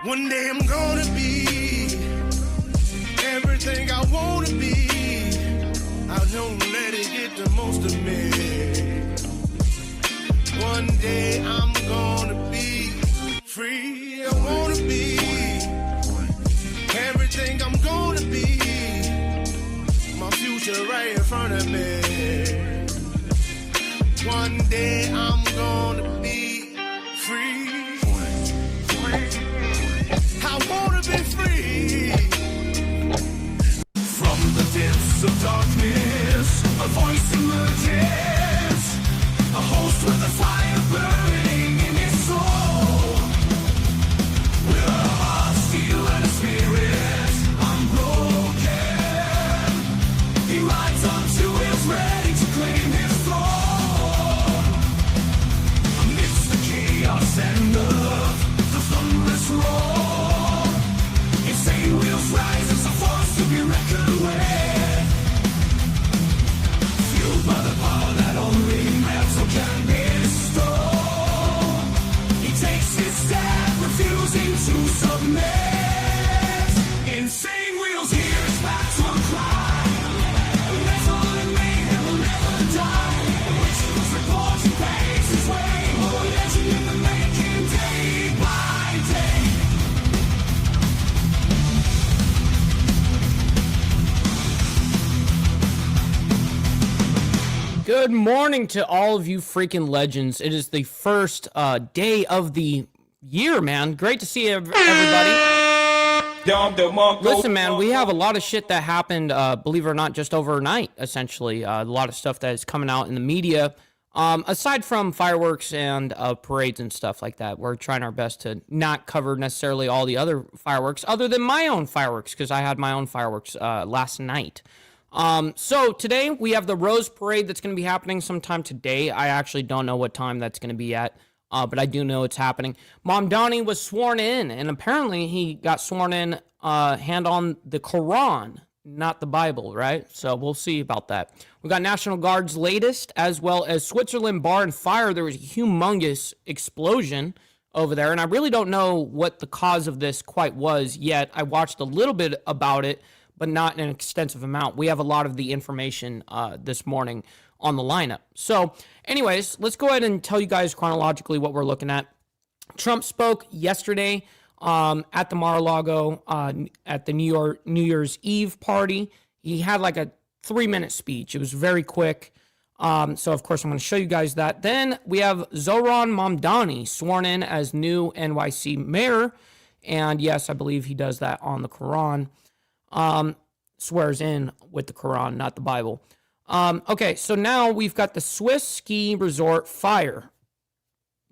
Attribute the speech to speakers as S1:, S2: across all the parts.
S1: One day I'm gonna be everything I wanna be. I don't let it get the most of me. One day I'm gonna be free. I wanna be everything I'm gonna be. My future right in front of me. One day I'm gonna be free. I wanna be free. From the depths of darkness, a voice emerges. A host with a fire burning in his soul. With a heart, steel, and a spirit unbroken. He rides on to his ready to claim his throne. Amidst the chaos and the thunderous roar, insane wheels rise as a force to be reckoned with. Fueled by the power that only metal can bestow, he takes his stand, refusing to submit. Insane wheels hear his battle cry. Metal and mayhem will never die. Rituals report he paves his way. More legend in the making, day by day.
S2: Good morning to all of you freaking legends. It is the first day of the year, man. Great to see everybody. Listen, man, we have a lot of shit that happened, believe it or not, just overnight, essentially. A lot of stuff that is coming out in the media. Aside from fireworks and parades and stuff like that, we're trying our best to not cover necessarily all the other fireworks, other than my own fireworks, because I had my own fireworks last night. So today we have the Rose Parade that's going to be happening sometime today. I actually don't know what time that's going to be at, but I do know it's happening. Mamdani was sworn in, and apparently he got sworn in hand on the Quran, not the Bible, right? So we'll see about that. We got National Guard's latest, as well as Switzerland Bar and Fire. There was a humongous explosion over there, and I really don't know what the cause of this quite was yet. I watched a little bit about it, but not an extensive amount. We have a lot of the information this morning on the lineup. So anyways, let's go ahead and tell you guys chronologically what we're looking at. Trump spoke yesterday at the Mar-a-Lago at the New Year's Eve party. He had like a 3-minute speech. It was very quick. So of course I'm going to show you guys that. Then we have Zohran Mamdani sworn in as new NYC mayor. And yes, I believe he does that on the Quran. Swears in with the Quran, not the Bible. Okay, so now we've got the Swiss ski resort fire.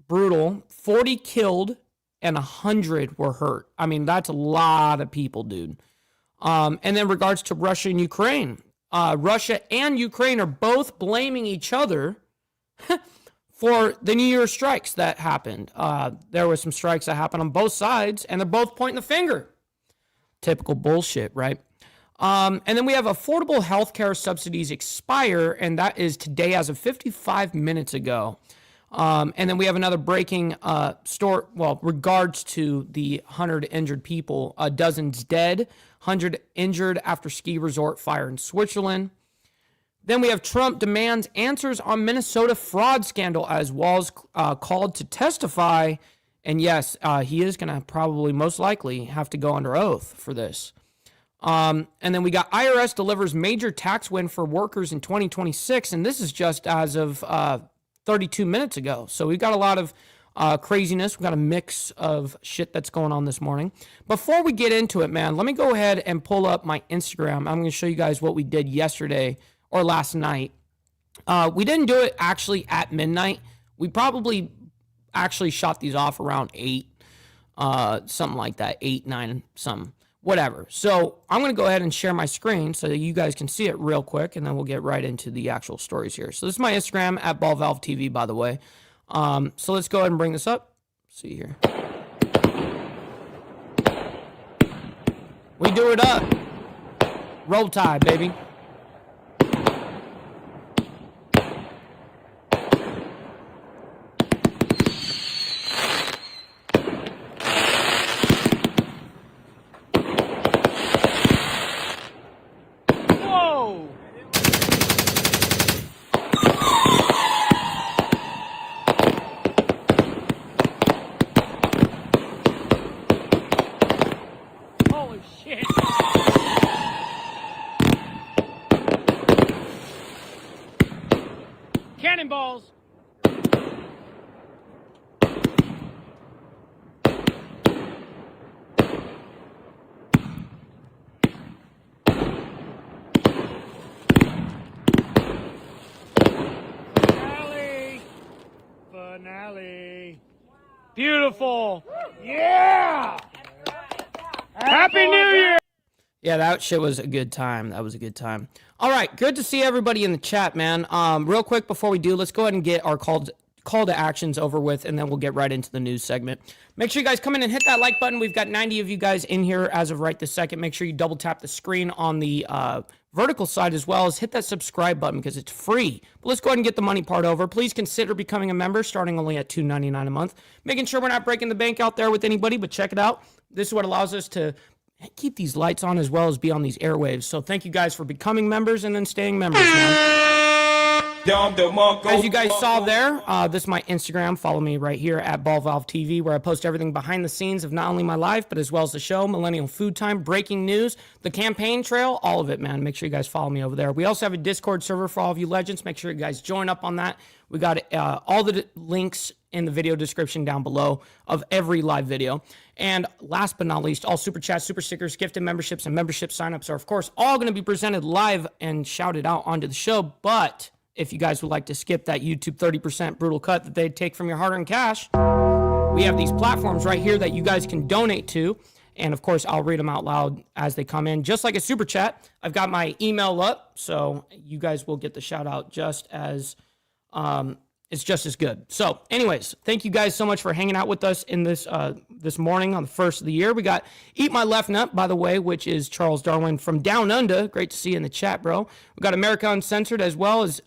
S2: Brutal. 40 killed and 100 were hurt. I mean, that's a lot of people, dude. And then regards to Russia and Ukraine. Russia and Ukraine are both blaming each other for the New Year's strikes that happened. There were some strikes that happened on both sides, and they're both pointing the finger. Typical bullshit, right? And then we have affordable health care subsidies expire, and that is today as of 55 minutes ago. And then we have another breaking regards to the 100 injured people. Dozens dead, 100 injured after ski resort fire in Switzerland. Then we have Trump demands answers on Minnesota fraud scandal as Walz called to testify. And yes, he is going to probably most likely have to go under oath for this. And then we got IRS delivers major tax win for workers in 2026. And this is just as of 32 minutes ago. So we've got a lot of craziness. We've got a mix of shit that's going on this morning. Before we get into it, man, let me go ahead and pull up my Instagram. I'm going to show you guys what we did yesterday or last night. We didn't do it actually at midnight. We probably actually shot these off around 8, something like that, 8, 9, something, whatever. So I'm going to go ahead and share my screen so that you guys can see it real quick, and then we'll get right into the actual stories here. So this is my Instagram at BallValveTV, by the way. So let's go ahead and bring this up. Let's see here. We do it up. Roll Tide, baby. Cannonballs.
S3: Finale. Beautiful. Yeah. Happy New Year.
S2: Yeah, that shit was a good time. That was a good time. All right, good to see everybody in the chat, man. Real quick before we do, let's go ahead and get our call to actions over with, and then we'll get right into the news segment. Make sure you guys come in and hit that like button. We've got 90 of you guys in here as of right this second. Make sure you double tap the screen on the vertical side as well as hit that subscribe button because it's free. But let's go ahead and get the money part over. Please consider becoming a member starting only at $2.99 a month. Making sure we're not breaking the bank out there with anybody, but check it out. This is what allows us to keep these lights on as well as be on these airwaves. So thank you guys for becoming members and then staying members, man. As you guys saw there, this is my Instagram. Follow me right here at Ball Valve TV, where I post everything behind the scenes of not only my life, but as well as the show, Millennial Food Time, breaking news, the campaign trail, all of it, man. Make sure you guys follow me over there. We also have a Discord server for all of you legends. Make sure you guys join up on that. We got all the links in the video description down below of every live video. And last but not least, all super chats, super stickers, gifted memberships, and membership signups are, of course, all going to be presented live and shouted out onto the show. But if you guys would like to skip that YouTube 30% brutal cut that they'd take from your hard-earned cash, we have these platforms right here that you guys can donate to. And, of course, I'll read them out loud as they come in. Just like a super chat, I've got my email up, so you guys will get the shout-out just as it's just as good. So, anyways, thank you guys so much for hanging out with us in this this morning on the first of the year. We got Eat My Left Nut, by the way, which is Charles Darwin from Down Under. Great to see you in the chat, bro. We got America Uncensored as well as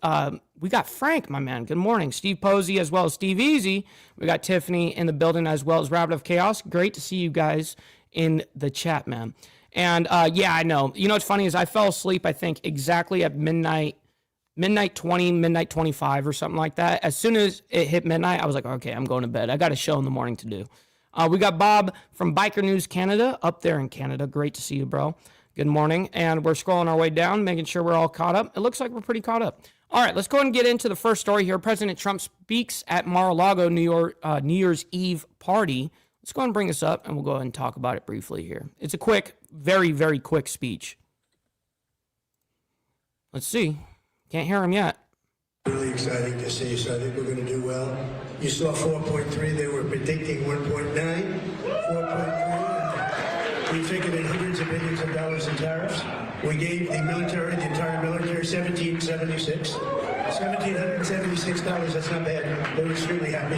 S2: we got Frank, my man. Good morning. Steve Posey as well as Steve Easy. We got Tiffany in the building as well as Rabbit of Chaos. Great to see you guys in the chat, man. And yeah, I know. You know what's funny is I fell asleep, I think, exactly at midnight 20, midnight 25 or something like that. As soon as it hit midnight, I was like, okay, I'm going to bed. I got a show in the morning to do. We got Bob from Biker News Canada up there in Canada. Great to see you, bro. Good morning. And we're scrolling our way down, making sure we're all caught up. It looks like we're pretty caught up. All right, let's go ahead and get into the first story here. President Trump speaks at Mar-a-Lago, New Year's Eve party. Let's go ahead and bring this up, and we'll go ahead and talk about it briefly here. It's a quick, very, very quick speech. Let's see. Can't hear him yet.
S4: Really exciting to see, so I think we're going to do well. You saw 4.3, they were predicting 1.9, 4.3. We figured in hundreds of billions of dollars in tariffs. We gave the military, the entire military, $1,776. $1,776, that's not bad. They're extremely happy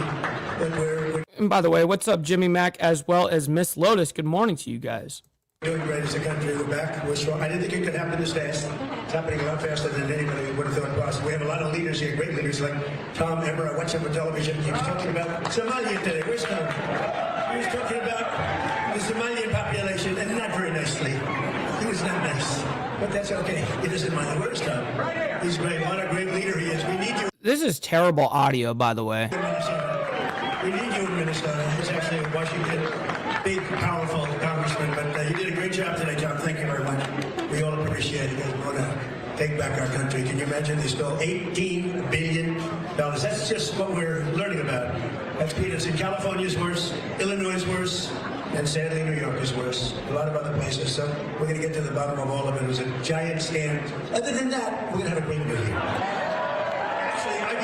S4: that we're
S2: And by the way, what's up, Jimmy Mack, as well as Miss Lotus? Good morning to you guys.
S4: doing great as a country. We're back. We're strong. I didn't think it could happen this fast. It's happening a lot faster than anybody would have thought possible. We have a lot of leaders here, great leaders like Tom Emmer. I watch him on television. He was talking about Somalia today. Where's Tom? He was talking about the Somalian population, and not very nicely. He was not nice. But that's okay. He doesn't mind. Where's Tom? He's great. What a great leader he is. We need you.
S2: This is terrible audio, by the way.
S4: We need you in Minnesota. It's actually in Washington. Big, powerful congressman, but you did a great job today, Tom. Thank you very much. We all appreciate it. We want to take back our country. Can you imagine? They stole $18 billion. That's just what we're learning about. That's peanuts. And California's worse. Illinois is worse. And sadly, New York is worse. A lot of other places. So we're going to get to the bottom of all of it. It was a giant scam. Other than that, we're going to have a great New Year. Actually, I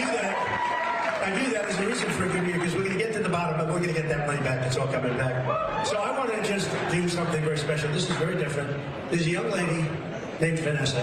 S4: view that as a reason for a good year because we're going to get to the bottom, but we're going to get that money back. It's all coming back. So I want to just do something very special. This is very different. There's a young lady named Vanessa,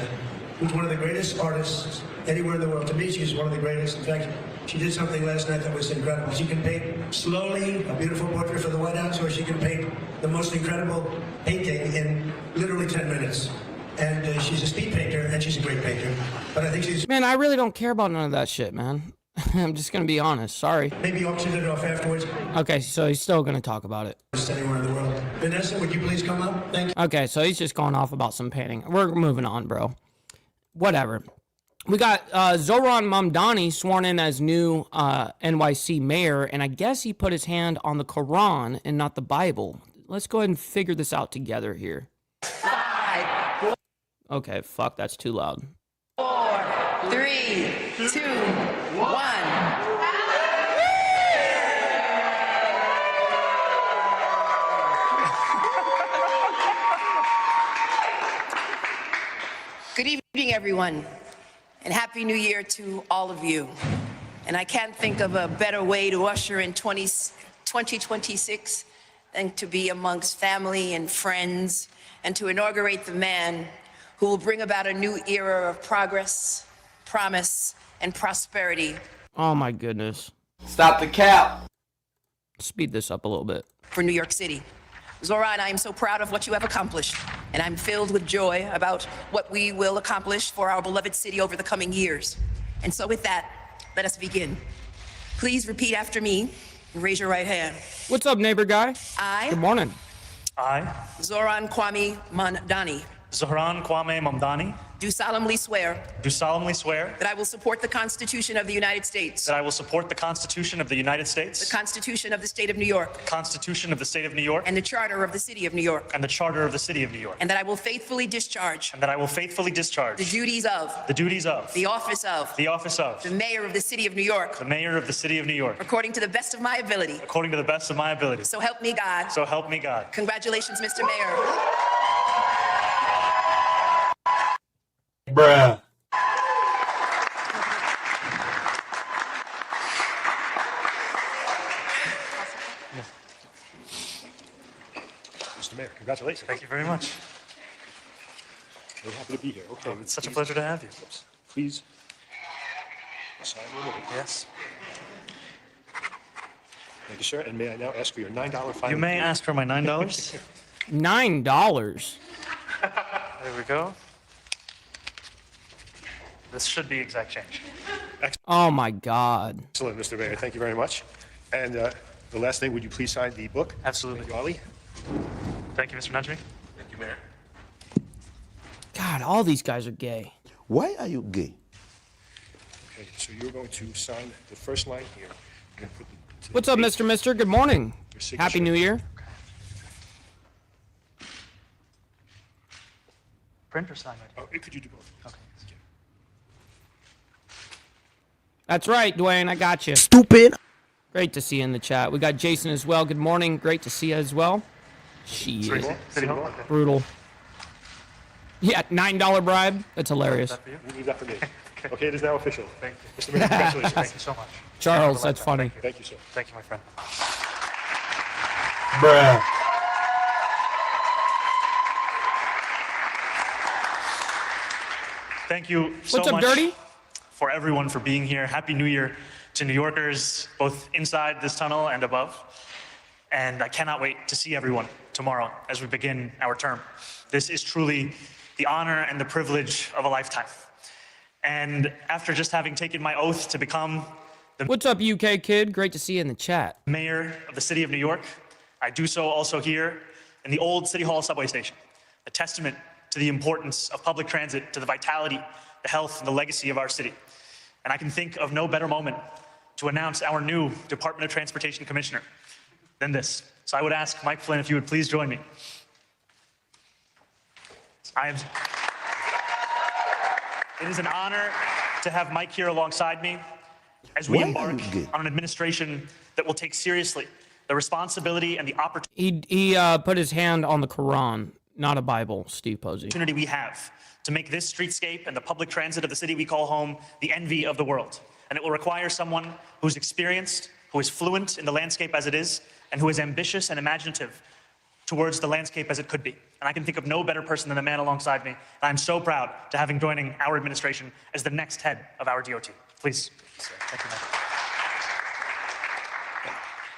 S4: who's one of the greatest artists anywhere in the world. To me, she's one of the greatest. In fact, she did something last night that was incredible. She can paint slowly a beautiful portrait for the White House, or she can paint the most incredible painting in literally 10 minutes. And she's a speed painter, and she's a great painter. But I think she's...
S2: Man, I really don't care about none of that shit, man. I'm just going to be honest. Sorry.
S4: Maybe auction it off afterwards.
S2: Okay, so he's still going to talk about it.
S4: Anywhere in the world. Vanessa, would you please come up? Thank you.
S2: Okay, so he's just going off about some painting. We're moving on, bro. Whatever. We got Zoran Mamdani sworn in as new NYC mayor, and I guess he put his hand on the Quran and not the Bible. Let's go ahead and figure this out together here.
S5: 5,
S2: Okay, fuck, that's too loud.
S5: 4, 3, 2, 1. Good evening, everyone, and Happy New Year to all of you. And I can't think of a better way to usher in 2026 than to be amongst family and friends and to inaugurate the man who will bring about a new era of progress, promise, and prosperity.
S2: Oh my goodness.
S6: Stop the cap.
S2: Speed this up a little bit.
S5: For New York City. Zoran, I am so proud of what you have accomplished, and I'm filled with joy about what we will accomplish for our beloved city over the coming years. And so with that, let us begin. Please repeat after me and raise your right hand.
S2: What's up, neighbor guy? Good morning.
S3: I,
S5: Zoran Kwame Mamdani,
S3: Zohran Kwame Mamdani,
S5: do solemnly swear
S3: do solemnly swear
S5: that I will support the Constitution of the United States,
S3: that I will support the Constitution of the United States,
S5: the Constitution of the State of New York,
S3: the Constitution of the State of New York,
S5: and the Charter of the City of New York,
S3: and the Charter of the City of New York,
S5: and that I will faithfully discharge
S3: and that I will faithfully discharge
S5: the duties of
S3: the office of
S5: the Mayor of the City of New York,
S3: the Mayor of the City of New York,
S5: according to the best of my ability.
S3: according to the best of my ability.
S5: So help me God.
S3: So help me God.
S5: Congratulations, Mr. Mayor.
S6: Bruh.
S7: Mr. Mayor, congratulations.
S3: Thank you very much.
S7: We're happy to be here. Okay,
S3: It's such a pleasure to have you.
S7: please sign your name.
S3: Yes.
S7: Thank you, sir. And may I now ask for your $9 fine?
S3: You may ask for my $9.
S2: $9.
S3: There we go. This should be exact change.
S2: Oh my God.
S7: Excellent, Mr. Mayor. Thank you very much. And the last thing, would you please sign the book?
S3: Absolutely.
S7: Thank you, Ali.
S3: Thank you, Mr. Najmi.
S7: Thank you, Mayor.
S2: God, all these guys are gay.
S8: Why are you gay?
S7: Okay, so you're going to sign the first line here. You're gonna put the
S2: What's up,
S7: date,
S2: Mr. Mister? Good morning.
S7: your signature.
S2: Happy New Year.
S3: Print or sign?
S7: Oh, could you do both?
S3: Okay.
S2: That's right, Dwayne. I got you.
S8: Stupid.
S2: Great to see you in the chat. We got Jason as well. Good morning. Great to see you as well.
S3: City
S2: Shit.
S3: Hall? City Hall? Okay.
S2: Brutal. Yeah, $9 bribe. That's hilarious.
S3: That for you?
S7: You need that for me. Okay, it is now official.
S3: Thank you.
S7: Mr. Mayor, congratulations.
S3: Thank you so much.
S2: Charles, that's funny.
S7: Thank you, sir.
S3: Thank you, my friend.
S6: Bruh.
S3: Thank you so
S2: What's up,
S3: much
S2: Dirty?
S3: for everyone for being here. Happy New Year to New Yorkers, both inside this tunnel and above. And I cannot wait to see everyone tomorrow as we begin our term. This is truly the honor and the privilege of a lifetime. And after just having taken my oath to become the
S2: What's up, UK kid? Great to see you in the chat.
S3: mayor of the city of New York, I do so also here in the old City Hall subway station, a testament to the importance of public transit, to the vitality, the health, and the legacy of our city. And I can think of no better moment to announce our new Department of Transportation Commissioner than this. So I would ask Mike Flynn if you would please join me. It is an honor to have Mike here alongside me as we
S8: Why are
S3: embark
S8: you gay?
S3: on an administration that will take seriously the responsibility and the
S2: He put his hand on the Quran, not a Bible, Steve Posey.
S3: opportunity we have to make this streetscape and the public transit of the city we call home the envy of the world. And it will require someone who's experienced, who is fluent in the landscape as it is, and who is ambitious and imaginative towards the landscape as it could be. And I can think of no better person than the man alongside me. And I'm so proud to have him joining our administration as the next head of our DOT. Please. Thank you, Mike.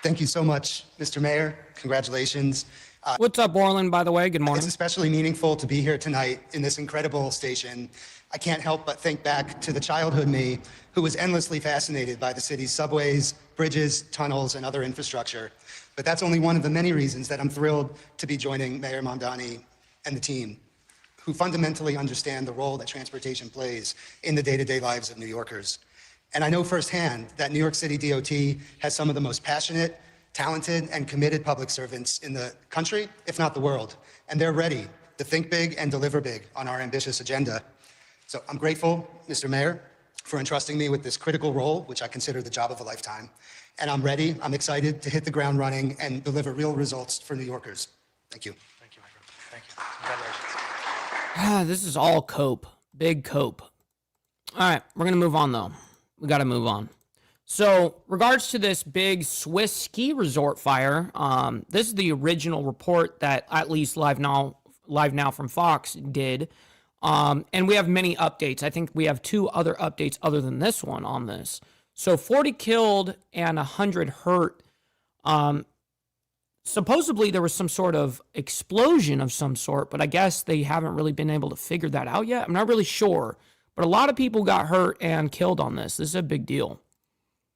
S9: Thank you so much, Mr. Mayor. Congratulations.
S2: What's up, Orland, by the way? Good morning.
S9: It's especially meaningful to be here tonight in this incredible station. I can't help but think back to the childhood me who was endlessly fascinated by the city's subways, bridges, tunnels, and other infrastructure. But that's only one of the many reasons that I'm thrilled to be joining Mayor Mamdani and the team, who fundamentally understand the role that transportation plays in the day-to-day lives of New Yorkers. And I know firsthand that New York City DOT has some of the most passionate, talented, and committed public servants in the country, if not the world. And they're ready to think big and deliver big on our ambitious agenda. So I'm grateful, Mr. Mayor, for entrusting me with this critical role, which I consider the job of a lifetime. And I'm ready, I'm excited to hit the ground running and deliver real results for New Yorkers. Thank you.
S3: Thank you, Michael. Thank you. Congratulations.
S2: This is all cope. Big cope. All right, we're going to move on, though. We got to move on. So, regards to this big Swiss ski resort fire, this is the original report that at least Live Now from Fox did. And we have many updates. I think we have 2 other updates other than this one on this. So 40 killed and 100 hurt. Supposedly there was some sort of explosion of some sort, but I guess they haven't really been able to figure that out yet. I'm not really sure, but a lot of people got hurt and killed on this. This is a big deal.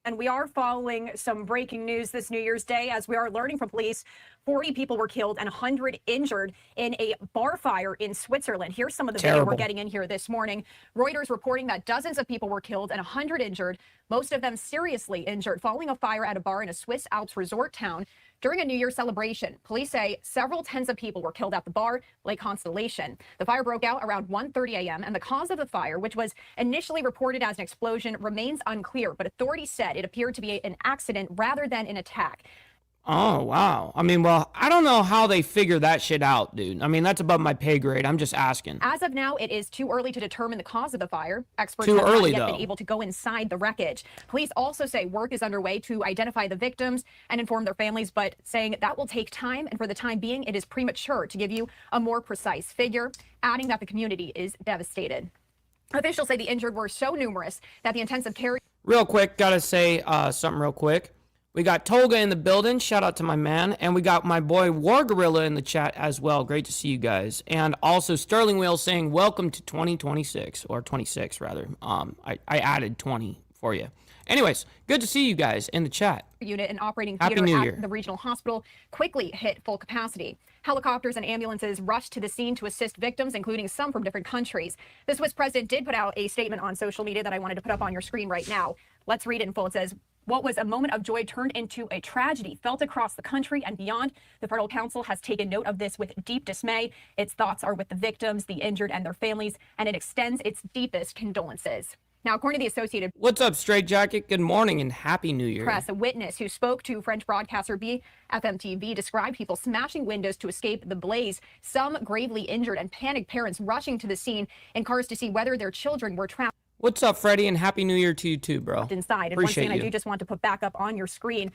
S6: And we are following some breaking news this New Year's Day as we are learning from police 40 people were killed and 100 injured in a bar fire in Switzerland. Here's some of the video we're getting in here this morning. Reuters reporting that dozens of people were killed and 100 injured, most of them seriously injured, following a fire at a bar in a Swiss Alps resort town during a New Year's celebration. Police say several tens of people were killed at the bar, Lake Constellation. The fire broke out around 1:30 a.m. and the cause of the fire, which was initially reported as an explosion, remains unclear, but authorities said it appeared to be an accident rather than an attack.
S2: Oh, wow. I mean, well, I don't know how they figure that shit out, dude. I mean, that's above my pay grade. I'm just asking.
S6: As of now, it is too early to determine the cause of the fire. Experts
S2: Too
S6: have
S2: early,
S6: not yet
S2: though.
S6: been able to go inside the wreckage. Police also say work is underway to identify the victims and inform their families, but saying that will take time, and for the time being, it is premature to give you a more precise figure, adding that the community is devastated. Officials say the injured were so numerous that the intensive care...
S2: Real quick, gotta say something real quick. We got Tolga in the building. Shout out to my man. And we got my boy War Gorilla in the chat as well. Great to see you guys. And also Sterling Wheel saying welcome to 2026, or 26 rather. I added 20 for you. Anyways, good to see you guys in the chat.
S6: Unit and operating
S2: Happy
S6: theater
S2: New
S6: at
S2: Year.
S6: the regional hospital quickly hit full capacity. Helicopters and ambulances rushed to the scene to assist victims, including some from different countries. The Swiss president did put out a statement on social media that I wanted to put up on your screen right now. Let's read it in full. It says, "What was a moment of joy turned into a tragedy felt across the country and beyond. The Federal Council has taken note of this with deep dismay. Its thoughts are with the victims, the injured, and their families, and it extends its deepest condolences." Now, according to the Associated
S2: What's up, Straight Jacket? Good morning and Happy New Year.
S6: Press, a witness who spoke to French broadcaster BFM TV described people smashing windows to escape the blaze, some gravely injured, and panicked parents rushing to the scene in cars to see whether their children were trapped
S2: What's up, Freddie? And Happy New Year to you too, bro.
S6: inside. And
S2: Appreciate
S6: once again,
S2: you.
S6: I do just want to put back up on your screen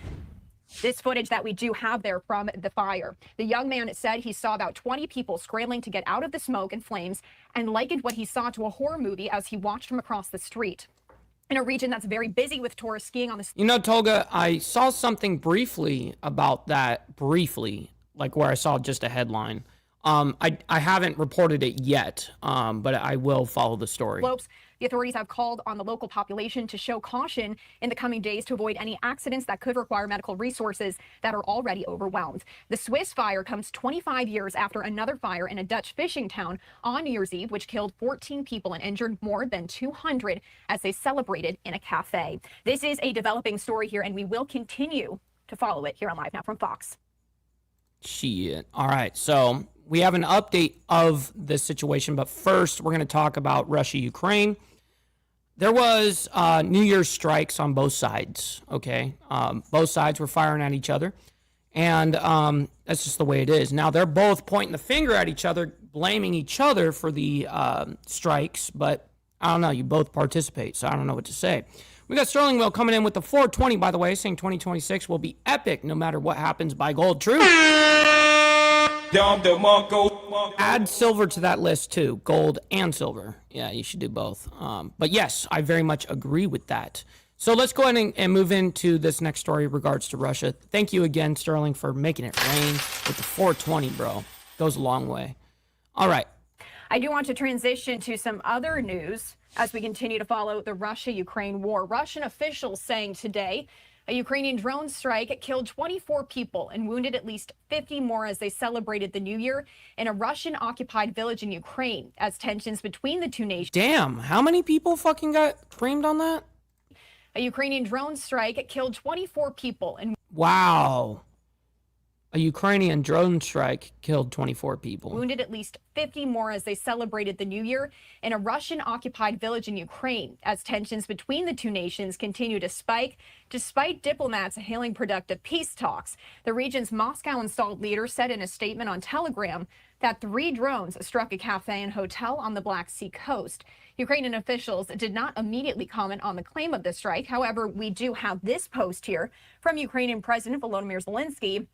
S6: this footage that we do have there from the fire. The young man said he saw about 20 people scrambling to get out of the smoke and flames and likened what he saw to a horror movie as he watched from across the street. In a region that's very busy with tourists skiing on the...
S2: You know, Tolga, I saw something briefly about that, like where I saw just a headline. I haven't reported it yet, but I will follow the story.
S6: slopes. The authorities have called on the local population to show caution in the coming days to avoid any accidents that could require medical resources that are already overwhelmed. The Swiss fire comes 25 years after another fire in a Dutch fishing town on New Year's Eve, which killed 14 people and injured more than 200 as they celebrated in a cafe. This is a developing story here, and we will continue to follow it here on Live Now from Fox.
S2: Shit. All right, so we have an update of this situation, but first we're going to talk about Russia, Ukraine. There was New Year's strikes on both sides, okay? Both sides were firing at each other, and that's just the way it is. Now, they're both pointing the finger at each other, blaming each other for the strikes, but I don't know. You both participate, so I don't know what to say. We got Sterling Will coming in with the 420, by the way, saying 2026 will be epic no matter what happens by Gold Truth. Add silver to that list too, gold and silver. Yeah, you should do both. But yes, I very much agree with that. So let's go ahead and move into this next story in regards to Russia. Thank you again, Sterling, for making it rain with the 420, bro. Goes a long way. All right.
S6: I do want to transition to some other news as we continue to follow the Russia-Ukraine war. Russian officials saying today a Ukrainian drone strike killed 24 people and wounded at least 50 more as they celebrated the new year in a Russian-occupied village in Ukraine as tensions between the two nations.
S2: Damn, how many people fucking got creamed on that?
S6: A Ukrainian drone strike killed 24 people and
S2: Wow. A Ukrainian drone strike killed 24 people.
S6: Wounded at least 50 more as they celebrated the new year in a Russian-occupied village in Ukraine, as tensions between the two nations continue to spike, despite diplomats hailing productive peace talks. The region's Moscow-installed leader said in a statement on Telegram that 3 drones struck a cafe and hotel on the Black Sea coast. Ukrainian officials did not immediately comment on the claim of the strike. However, we do have this post here from Ukrainian President Volodymyr Zelensky.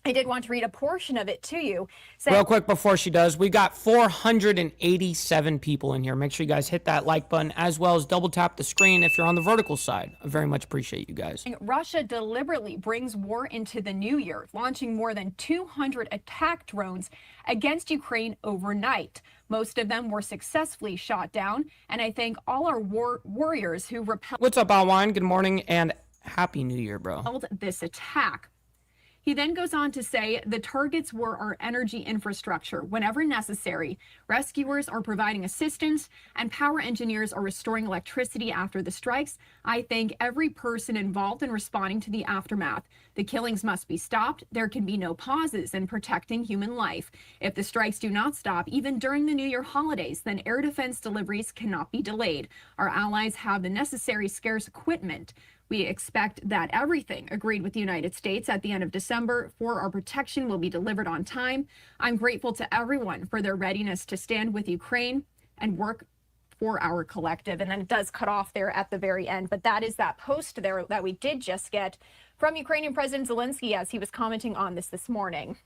S6: I did want to read a portion of it to you.
S2: Real quick before she does, we got 487 people in here. Make sure you guys hit that like button as well as double tap the screen if you're on the vertical side. I very much appreciate you guys.
S6: Russia deliberately brings war into the new year, launching more than 200 attack drones against Ukraine overnight. Most of them were successfully shot down, and I thank all our warriors who repelled.
S2: What's up, Alwine? Good morning and happy New Year, bro.
S6: This attack. He then goes on to say the targets were our energy infrastructure. Whenever necessary, rescuers are providing assistance and power engineers are restoring electricity after the strikes. I thank every person involved in responding to the aftermath. The killings must be stopped. There can be no pauses in protecting human life. If the strikes do not stop, even during the New Year holidays, then air defense deliveries cannot be delayed. Our allies have the necessary scarce equipment. We expect that everything agreed with the United States at the end of December for our protection will be delivered on time. I'm grateful to everyone for their readiness to stand with Ukraine and work for our collective. And then it does cut off there at the very end. But that is that post there that we did just get from Ukrainian President Zelensky as he was commenting on this morning.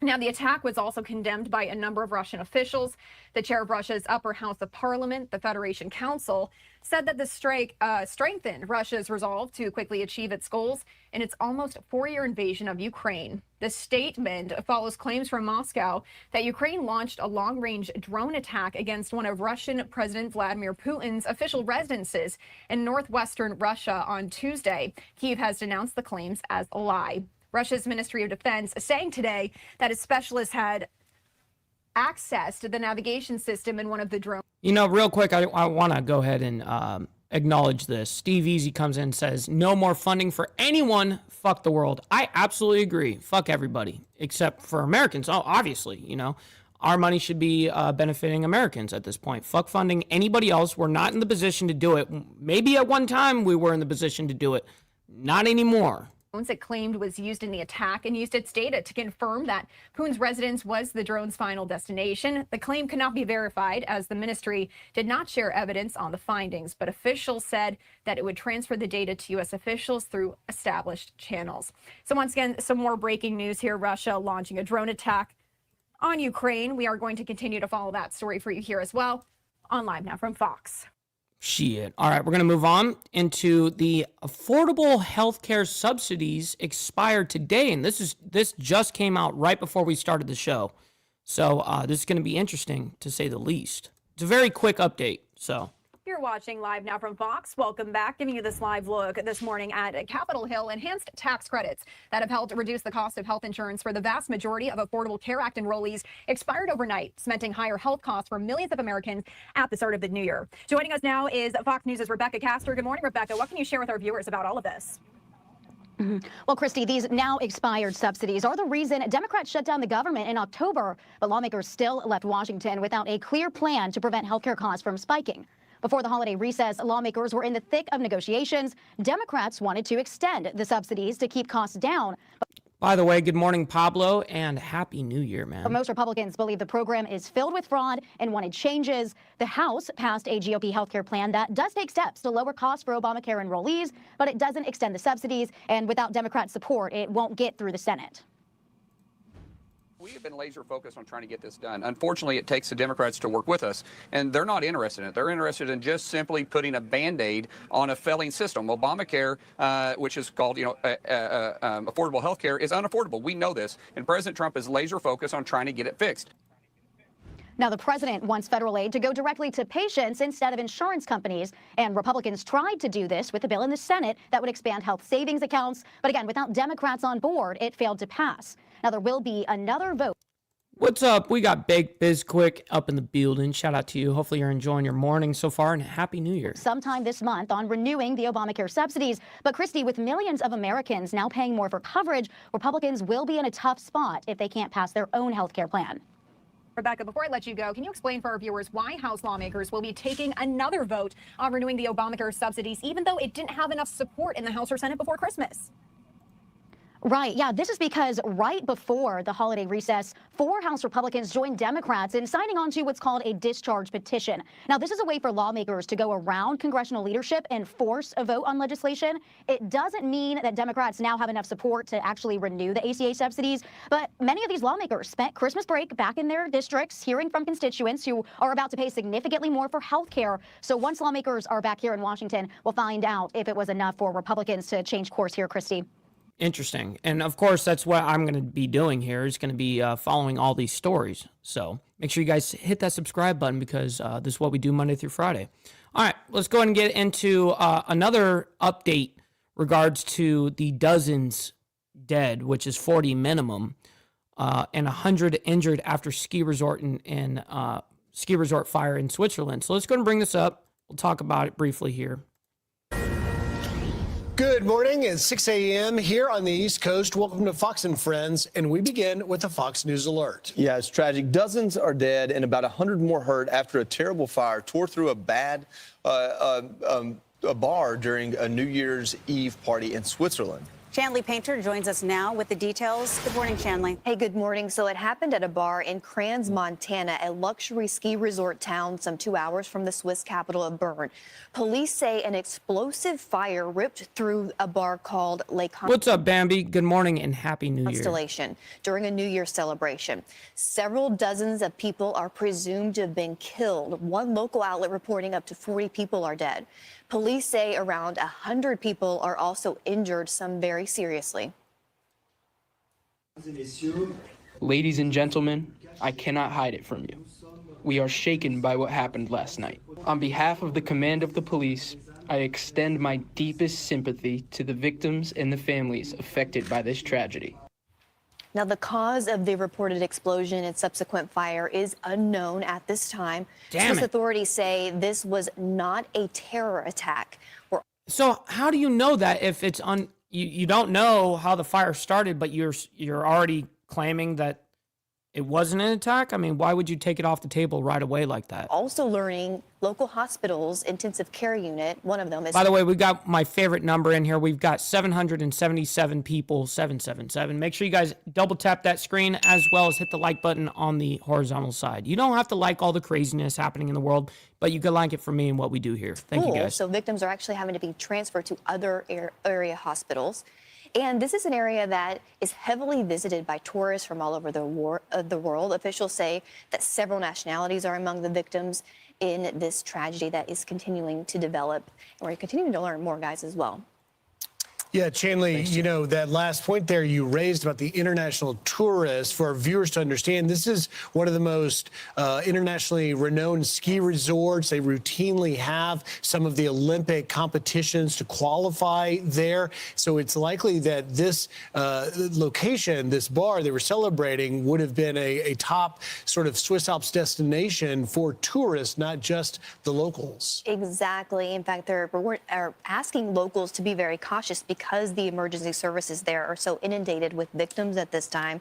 S6: Now, the attack was also condemned by a number of Russian officials. The chair of Russia's upper house of parliament, the Federation Council, said that the strike strengthened Russia's resolve to quickly achieve its goals in its almost 4-year invasion of Ukraine. The statement follows claims from Moscow that Ukraine launched a long-range drone attack against one of Russian President Vladimir Putin's official residences in northwestern Russia on Tuesday. Kyiv has denounced the claims as a lie. Russia's Ministry of Defense saying today that its specialists had access to the navigation system in one of the drones.
S2: You know, real quick, I want to go ahead and acknowledge this. Steve Easy comes in and says, no more funding for anyone. Fuck the world. I absolutely agree. Fuck everybody, except for Americans. Oh, obviously, you know, our money should be benefiting Americans at this point. Fuck funding anybody else. We're not in the position to do it. Maybe at one time we were in the position to do it. Not anymore.
S6: It claimed was used in the attack and used its data to confirm that Putin's residence was the drone's final destination. The claim cannot be verified as the ministry did not share evidence on the findings, but officials said that it would transfer the data to U.S. officials through established channels. So once again, some more breaking news here. Russia launching a drone attack on Ukraine. We are going to continue to follow that story for you here as well on Live Now from Fox.
S2: Shit. All right, we're going to move on into the affordable healthcare subsidies expired today. And this just came out right before we started the show. So this is going to be interesting, to say the least. It's a very quick update. So
S6: you're watching Live Now from Fox. Welcome back. Giving you this live look this morning at Capitol Hill enhanced tax credits that have helped reduce the cost of health insurance for the vast majority of Affordable Care Act enrollees expired overnight, cementing higher health costs for millions of Americans at the start of the new year. Joining us now is Fox News' Rebecca Castor. Good morning, Rebecca. What can you share with our viewers about all of this?
S8: Well, Christy, these now expired subsidies are the reason Democrats shut down the government in October, but lawmakers still left Washington without a clear plan to prevent healthcare costs from spiking. Before the holiday recess, lawmakers were in the thick of negotiations. Democrats wanted to extend the subsidies to keep costs down.
S2: by the way, good morning, Pablo, and Happy New Year, man.
S8: But most Republicans believe the program is filled with fraud and wanted changes. The House passed a GOP healthcare plan that does take steps to lower costs for Obamacare enrollees, but it doesn't extend the subsidies. And without Democrat support, it won't get through the Senate.
S10: We have been laser focused on trying to get this done. Unfortunately, it takes the Democrats to work with us, and they're not interested in it. They're interested in just simply putting a Band-Aid on a failing system. Obamacare, which is called, affordable health care, is unaffordable. We know this, and President Trump is laser focused on trying to get it fixed.
S8: Now, the president wants federal aid to go directly to patients instead of insurance companies, and Republicans tried to do this with a bill in the Senate that would expand health savings accounts. But again, without Democrats on board, it failed to pass. Now, there will be another vote.
S2: What's up? We got Big Biz Quick up in the building. Shout out to you. Hopefully you're enjoying your morning so far, and Happy New Year.
S8: Sometime this month on renewing the Obamacare subsidies. But Christy, with millions of Americans now paying more for coverage, Republicans will be in a tough spot if they can't pass their own health care plan.
S6: Rebecca, before I let you go, can you explain for our viewers why House lawmakers will be taking another vote on renewing the Obamacare subsidies, even though it didn't have enough support in the House or Senate before Christmas?
S8: Right. Yeah, this is because right before the holiday recess, 4 House Republicans joined Democrats in signing on to what's called a discharge petition. Now, this is a way for lawmakers to go around congressional leadership and force a vote on legislation. It doesn't mean that Democrats now have enough support to actually renew the ACA subsidies, but many of these lawmakers spent Christmas break back in their districts hearing from constituents who are about to pay significantly more for health care. So once lawmakers are back here in Washington, we'll find out if it was enough for Republicans to change course here, Christy.
S2: Interesting. And of course, that's what I'm going to be doing here is going to be following all these stories. So make sure you guys hit that subscribe button because this is what we do Monday through Friday. All right, let's go ahead and get into another update regards to the dozens dead, which is 40 minimum, and 100 injured after ski resort fire in Switzerland. So let's go ahead and bring this up. We'll talk about it briefly here.
S11: Good morning. It's 6 a.m. here on the East Coast. Welcome to Fox and Friends, and we begin with a Fox News alert.
S12: Yeah, it's tragic. Dozens are dead and about 100 more hurt after a terrible fire tore through a bar during a New Year's Eve party in Switzerland.
S13: Shanley Painter joins us now with the details. Good morning, Shanley.
S14: Hey, good morning. So it happened at a bar in Kranz, Montana, a luxury ski resort town some 2 hours from the Swiss capital of Bern. Police say an explosive fire ripped through a bar called Le
S2: What's up, Bambi? Good morning and Happy New Year.
S14: Constellation during a New Year celebration. Several dozens of people are presumed to have been killed. One local outlet reporting up to 40 people are dead. Police say around 100 people are also injured, some very seriously.
S15: Ladies and gentlemen, I cannot hide it from you. We are shaken by what happened last night. On behalf of the command of the police, I extend my deepest sympathy to the victims and the families affected by this tragedy.
S14: Now, the cause of the reported explosion and subsequent fire is unknown at this time. Swiss authorities say this was not a terror attack.
S2: So how do you know that if it's on? You don't know how the fire started, but you're already claiming that it wasn't an attack? I mean, why would you take it off the table right away like that?
S14: Also learning local hospitals, intensive care unit, one of them is...
S2: By the way, we got my favorite number in here. We've got 777 people, 777. Make sure you guys double tap that screen as well as hit the like button on the horizontal side. You don't have to like all the craziness happening in the world, but you can like it for me and what we do here. Thank you, guys.
S14: So victims are actually having to be transferred to other area hospitals. And this is an area that is heavily visited by tourists from all over the world. Officials say that several nationalities are among the victims in this tragedy that is continuing to develop. And we're continuing to learn more, guys, as well.
S11: Yeah, Chanley, you know, that last point there you raised about the international tourists, for our viewers to understand, this is one of the most internationally renowned ski resorts. They routinely have some of the Olympic competitions to qualify there. So it's likely that this location, this bar they were celebrating, would have been a top sort of Swiss Alps destination for tourists, not just the locals.
S14: Exactly. In fact, they're asking locals to be very cautious because the emergency services there are so inundated with victims at this time.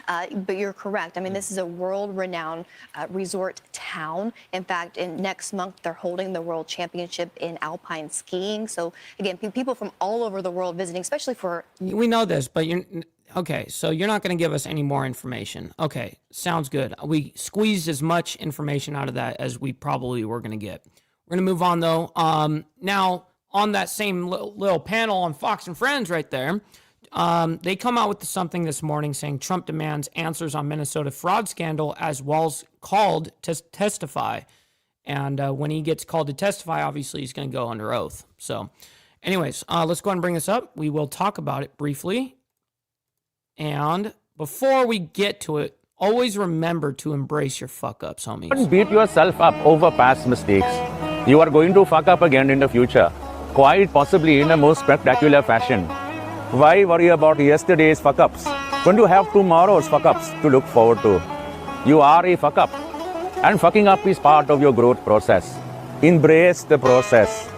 S14: But you're correct. I mean, this is a world-renowned resort town. In fact, next month, they're holding the World Championship in alpine skiing. So, again, people from all over the world visiting, especially for...
S2: We know this, but you're... Okay, so you're not going to give us any more information. Okay, sounds good. We squeezed as much information out of that as we probably were going to get. We're going to move on, though. Now... on that same little panel on Fox and Friends right there, they come out with something this morning saying Trump demands answers on Minnesota fraud scandal as Walz called to testify. And when he gets called to testify, obviously he's going to go under oath. So anyways, let's go ahead and bring this up. We will talk about it briefly. And before we get to it, always remember to embrace your fuck-ups, homies.
S16: Don't beat yourself up over past mistakes. You are going to fuck up again in the future. Quite possibly in a most spectacular fashion. Why worry about yesterday's fuck-ups when you have tomorrow's fuck-ups to look forward to? You are a fuck up. And fucking up is part of your growth process. Embrace the process.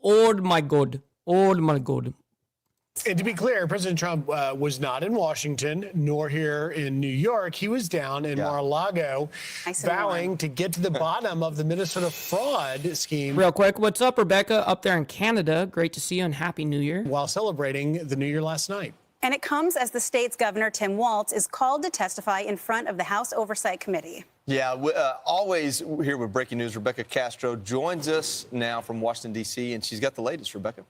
S2: Oh my God. Oh my God.
S11: And to be clear, President Trump was not in Washington nor here in New York. He was down in Mar-a-Lago vowing to get to the bottom of the Minnesota fraud scheme.
S2: Real quick, what's up, Rebecca, up there in Canada? Great to see you and Happy New Year.
S11: While celebrating the New Year last night.
S13: And it comes as the state's governor, Tim Walz, is called to testify in front of the House Oversight Committee.
S12: Yeah, always here with breaking news. Rebecca Castro joins us now from Washington, D.C., and she's got the latest. Rebecca.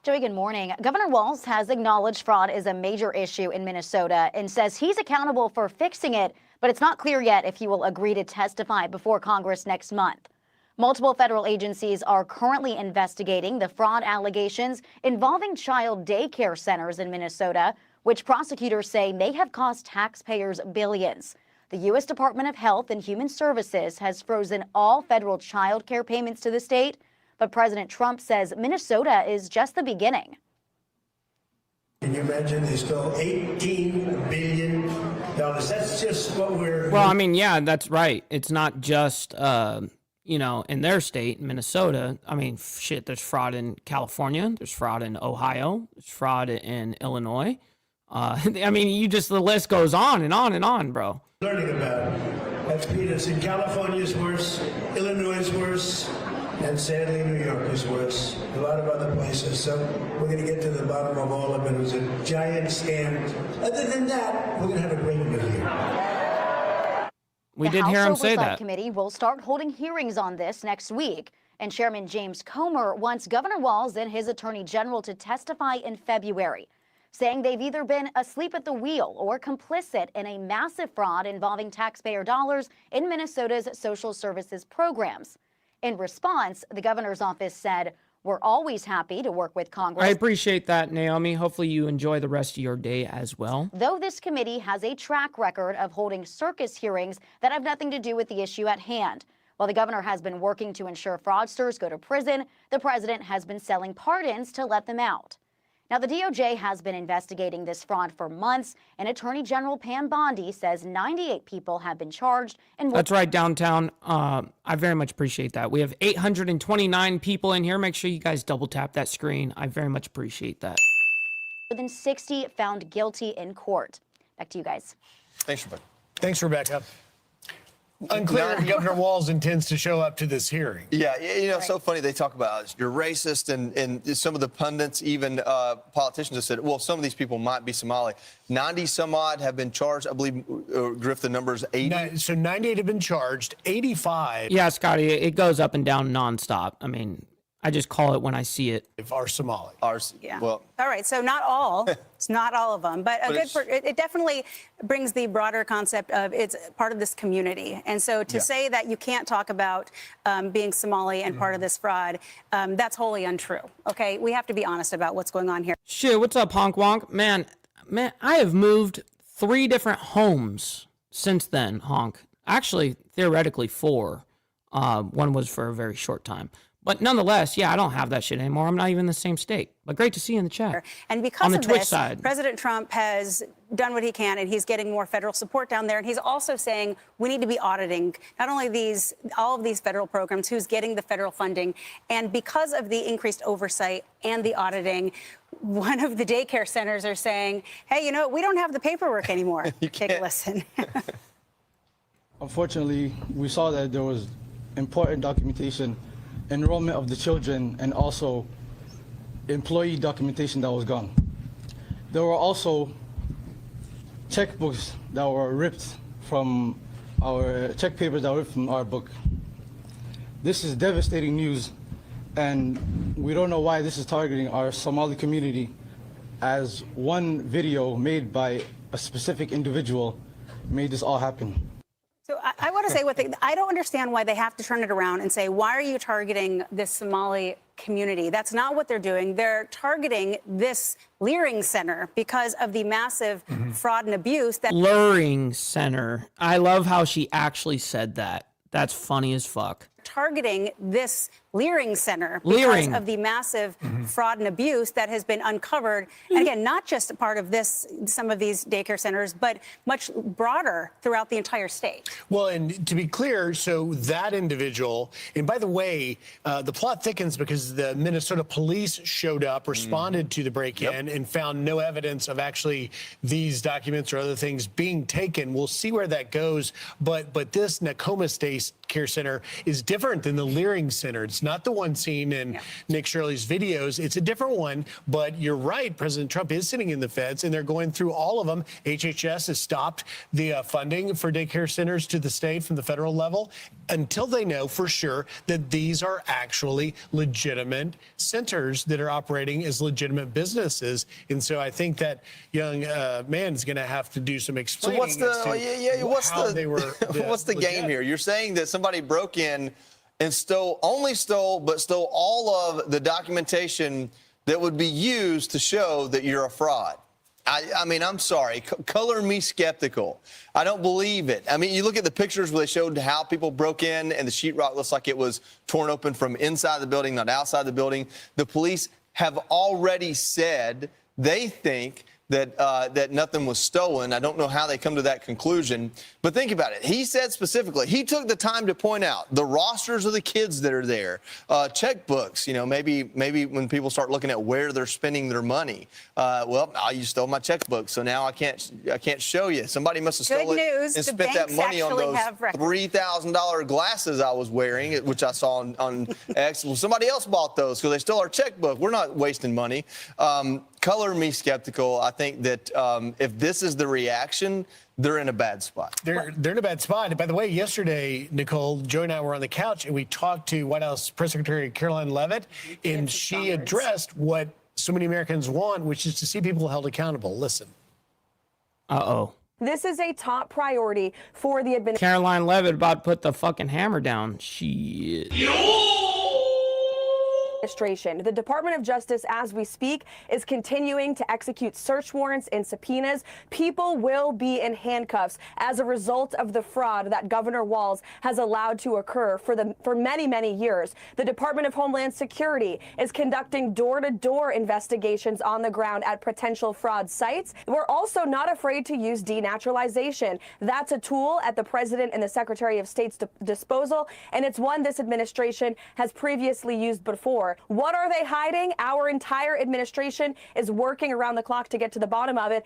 S8: Joey, good morning. Governor Walz has acknowledged fraud is a major issue in Minnesota and says he's accountable for fixing it, but it's not clear yet if he will agree to testify before Congress next month. Multiple federal agencies are currently investigating the fraud allegations involving child daycare centers in Minnesota, which prosecutors say may have cost taxpayers billions. The U.S. Department of Health and Human Services has frozen all federal child care payments to the state, but President Trump says Minnesota is just the beginning.
S4: Can you imagine they stole $18 billion? That's just what we're...
S2: Well, I mean, yeah, that's right. It's not just, you know, in their state, Minnesota. I mean, shit, there's fraud in California. There's fraud in Ohio. There's fraud in Illinois. I mean, the list goes on and on and on, bro.
S4: Learning about it. That's peanuts. In California is worse. Illinois is worse. And sadly, New York is worse. A lot of other places. So we're going to get to the bottom of all of it. It was a giant scam. Other than that, we're going to have a great new year.
S2: We did hear him say that.
S8: The House Oversight Committee will start holding hearings on this next week. And Chairman James Comer wants Governor Walz and his Attorney General to testify in February, saying they've either been asleep at the wheel or complicit in a massive fraud involving taxpayer dollars in Minnesota's social services programs. In response, the governor's office said, "We're always happy to work with Congress."
S2: I appreciate that, Naomi. Hopefully you enjoy the rest of your day as well.
S8: Though this committee has a track record of holding circus hearings that have nothing to do with the issue at hand. While the governor has been working to ensure fraudsters go to prison, the president has been selling pardons to let them out. Now, the DOJ has been investigating this fraud for months, and Attorney General Pam Bondi says 98 people have been charged. And
S2: that's right, downtown. I very much appreciate that. We have 829 people in here. Make sure you guys double tap that screen. I very much appreciate that.
S8: More than 60 found guilty in court. Back to you guys.
S12: Thanks, Rebecca.
S11: Thanks, Rebecca. Unclear if Governor Walz intends to show up to this hearing.
S12: Yeah, you know, so funny they talk about you're racist, and some of the pundits, even politicians, have said, well, some of these people might be Somali. 90 some odd have been charged. I believe, Griff, the number is 80.
S11: So 98 have been charged, 85.
S2: Yeah, Scotty, it goes up and down nonstop. I mean, I just call it when I see it.
S11: If are Somali.
S13: Yeah.
S12: Well.
S13: All right. So not all. It's not all of them, but it definitely brings the broader concept of it's part of this community. And so to say that you can't talk about being Somali and part of this fraud, that's wholly untrue. Okay. We have to be honest about what's going on here.
S2: Shit. What's up, Honk Wonk? Man, I have moved 3 different homes since then, Honk. Actually, theoretically 4. One was for a very short time. But nonetheless, yeah, I don't have that shit anymore. I'm not even in the same state. But great to see you in the chat.
S13: And because
S2: on the
S13: of
S2: Twitch
S13: this,
S2: side.
S13: President Trump has done what he can, and he's getting more federal support down there. And he's also saying we need to be auditing not only all of these federal programs, who's getting the federal funding. And because of the increased oversight and the auditing, one of the daycare centers are saying, hey, you know, we don't have the paperwork anymore. Take a listen.
S17: Unfortunately, we saw that there was important documentation, enrollment of the children, and also employee documentation that was gone. There were also checkbooks that were ripped from our check papers that were ripped from our book. This is devastating news, and we don't know why this is targeting our Somali community, as one video made by a specific individual made this all happen.
S13: So I want to say I don't understand why they have to turn it around and say, why are you targeting this Somali community? That's not what they're doing. They're targeting this Leering Center because of the massive fraud and abuse.
S2: Luring Center. I love how she actually said that. That's funny as fuck.
S13: Targeting this Leering Center
S2: Leering.
S13: because of the massive fraud and abuse that has been uncovered. And again, not just a part of some of these daycare centers, but much broader throughout the entire state.
S11: Well, and to be clear, so that individual, and by the way, the plot thickens because the Minnesota police showed up, responded to the break-in, and found no evidence of actually these documents or other things being taken. We'll see where that goes. But this Nakoma State Care Center is different than the Leering Center. It's not the one seen in Nick Shirley's videos. It's a different one. But you're right. President Trump is sitting in the feds, and they're going through all of them. HHS has stopped the funding for daycare centers to the state from the federal level until they know for sure that these are actually legitimate centers that are operating as legitimate businesses. And so I think that young man is going to have to do some explaining.
S12: So what's the game here? You're saying that somebody broke in and stole all of the documentation that would be used to show that you're a fraud. I mean, I'm sorry. Color me skeptical. I don't believe it. I mean, you look at the pictures where they showed how people broke in, and the sheetrock looks like it was torn open from inside the building, not outside the building. The police have already said they think that nothing was stolen. I don't know how they come to that conclusion, but think about it. He said specifically, he took the time to point out the rosters of the kids that are there, checkbooks. You know, maybe when people start looking at where they're spending their money, well, you stole my checkbook, so now I can't show you. Somebody must have stolen it and spent that money on those $3,000 glasses I was wearing, which I saw on X. Well, somebody else bought those because they stole our checkbook. We're not wasting money. Color me skeptical. I think that if this is the reaction, they're in a bad spot.
S11: They're in a bad spot. And by the way, yesterday, Nicole, Joy and I were on the couch, and we talked to White House Press Secretary Caroline Leavitt, and she addressed what so many Americans want, which is to see people held accountable. Listen.
S2: Uh-oh.
S18: This is a top priority for the administration.
S2: Caroline Leavitt about to put the fucking hammer down. Shit.
S18: The Department of Justice, as we speak, is continuing to execute search warrants and subpoenas. People will be in handcuffs as a result of the fraud that Governor Walz has allowed to occur for many, many years. The Department of Homeland Security is conducting door-to-door investigations on the ground at potential fraud sites. We're also not afraid to use denaturalization. That's a tool at the President and the Secretary of State's disposal, and it's one this administration has previously used before. What are they hiding? Our entire administration is working around the clock to get to the bottom of it.